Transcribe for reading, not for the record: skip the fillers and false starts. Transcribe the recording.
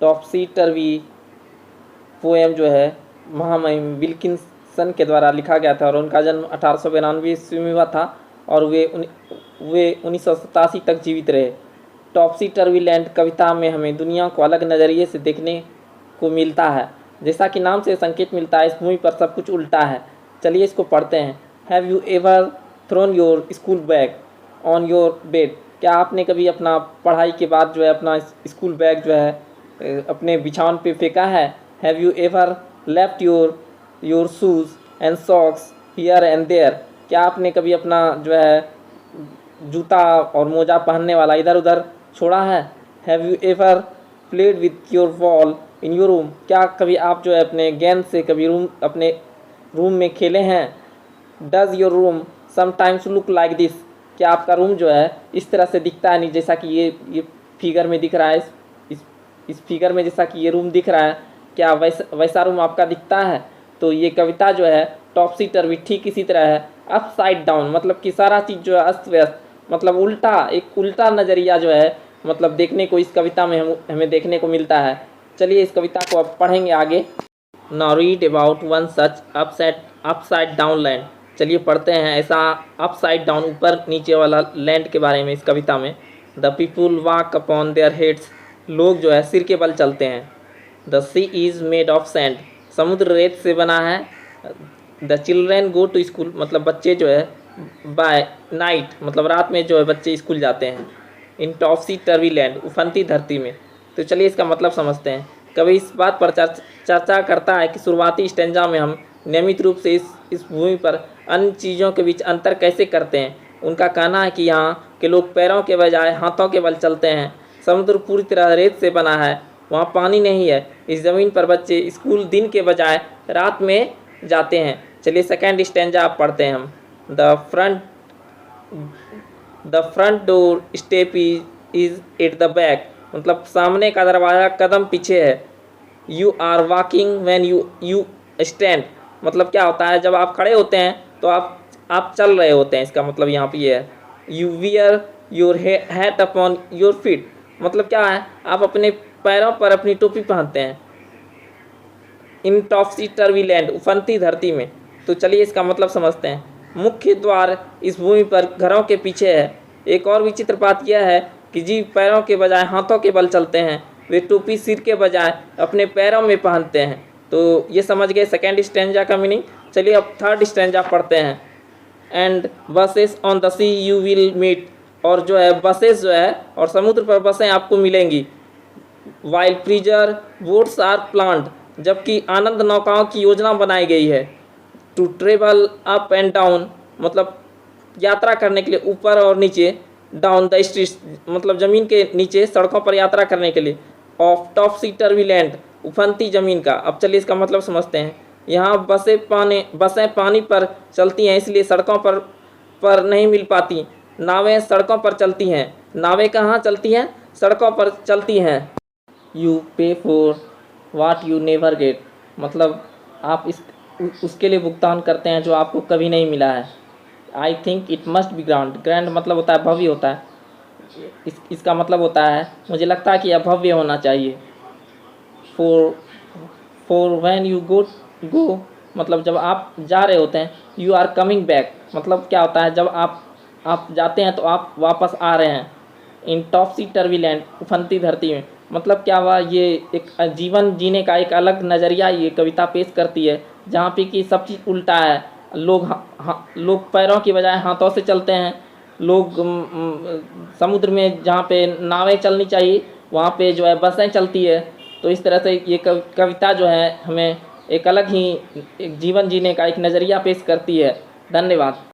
टॉपसी टर्वी poem जो है महामहिम विल्किंसन के द्वारा लिखा गया था और उनका जन्म 1892 ईस्वी में हुआ था और वे 1987 तक जीवित रहे। टॉपसी टर्वी लैंड कविता में हमें दुनिया को अलग नज़रिए से देखने को मिलता है। जैसा कि नाम से संकेत मिलता है, इस भूमि पर सब कुछ उल्टा है। चलिए इसको पढ़ते हैं। Have you ever thrown your school bag on your bed? क्या आपने कभी अपना पढ़ाई के बाद जो है अपना स्कूल बैग जो है अपने बिछावन पे फेंका है? Have you ever left your shoes and socks here and there? क्या आपने कभी अपना जो है जूता और मोजा पहनने वाला इधर उधर छोड़ा है? Have you ever played with your ball in your room? क्या कभी आप जो है अपने गेंद से कभी अपने रूम में खेले हैं? Does your room sometimes look like this? क्या आपका रूम जो है इस तरह से दिखता है? नहीं, जैसा कि ये फिगर में दिख रहा है, इस फिगर में जैसा कि ये रूम दिख रहा है, क्या वैसा रूम आपका दिखता है? तो ये कविता जो है टॉपसी टर्वी ठीक इसी तरह है। अपसाइड डाउन मतलब कि सारा चीज़ जो है अस्त व्यस्त, मतलब उल्टा, एक उल्टा नज़रिया जो है मतलब देखने को इस कविता में हमें देखने को मिलता है। चलिए इस कविता को अब पढ़ेंगे आगे। Now read about one such upside down land. चलिए पढ़ते हैं ऐसा अपसाइड डाउन ऊपर नीचे वाला लैंड के बारे में इस कविता में। The people walk upon their heads, लोग जो है सिर के बल चलते हैं। The sea is made of sand, समुद्र रेत से बना है। The children go to school, मतलब बच्चे जो है बाय नाइट, मतलब रात में जो है बच्चे स्कूल जाते हैं। इन टॉपसी टर्वी लैंड, उफनती धरती में। तो चलिए इसका मतलब समझते हैं। कभी इस बात पर चर्चा करता है कि शुरुआती स्टेंजा में हम नियमित रूप से इस भूमि पर अन्य चीज़ों के बीच अंतर कैसे करते हैं। उनका कहना है कि यहाँ के लोग पैरों के बजाय हाथों के बल चलते हैं। समुद्र पूरी तरह रेत से बना है, वहाँ पानी नहीं है। इस ज़मीन पर बच्चे स्कूल दिन के बजाय रात में जाते हैं। चलिए सेकेंड स्टेंजा आप पढ़ते हैं हम। The front door step is at the back, मतलब सामने का दरवाज़ा कदम पीछे है। You are walking when you stand, मतलब क्या होता है जब आप खड़े होते हैं तो आप चल रहे होते हैं। इसका मतलब यहाँ पे ये है। You wear your hat upon your feet, मतलब क्या है आप अपने पैरों पर अपनी टोपी पहनते हैं। इन टॉपसी टर्वी लैंड, उफनती धरती में। तो चलिए इसका मतलब समझते हैं। मुख्य द्वार इस भूमि पर घरों के पीछे है। एक और विचित्र बात यह है कि जीव पैरों के बजाय हाथों के बल चलते हैं। वे टोपी सिर के बजाय अपने पैरों में पहनते हैं। तो ये समझ गए सेकेंड स्टेंजा का मीनिंग। चलिए अब थर्ड स्टेंजा पढ़ते हैं। And buses on the sea you will meet, और जो है बसेस जो है और समुद्र पर बसें आपको मिलेंगी। While pleasure boats are planned, जबकि आनंद नौकाओं की योजना बनाई गई है। To travel up and down, मतलब यात्रा करने के लिए ऊपर और नीचे। डाउन द स्ट्रीट्स, मतलब ज़मीन के नीचे सड़कों पर यात्रा करने के लिए। ऑफ टॉपसी टर्वी लैंड, उफनती ज़मीन का। अब चलिए इसका मतलब समझते हैं। यहाँ बसें पानी पर चलती हैं, इसलिए सड़कों पर नहीं मिल पाती। नावें सड़कों पर चलती हैं। नावें कहाँ चलती हैं? सड़कों पर चलती हैं। यू पे for what you never get, मतलब आप उसके लिए भुगतान करते हैं जो आपको कभी नहीं मिला है। I think it must be grand मतलब होता है भव्य होता है। इसका मतलब होता है मुझे लगता है कि यह भव्य होना चाहिए। फॉर व्हेन यू गो, मतलब जब आप जा रहे होते हैं। यू आर कमिंग बैक, मतलब क्या होता है जब आप जाते हैं तो आप वापस आ रहे हैं। इन टॉपसी टर्वी लैंड, उफनती धरती में, मतलब क्या हुआ, ये एक जीवन जीने का एक अलग नज़रिया ये कविता पेश करती है, जहाँ पे कि सब चीज़ उल्टा है। लोग पैरों की बजाय हाथों से चलते हैं। लोग समुद्र में जहाँ पे नावें चलनी चाहिए वहाँ पे जो है बसें चलती है। तो इस तरह से ये कविता जो है हमें एक अलग ही एक जीवन जीने का एक नज़रिया पेश करती है। धन्यवाद।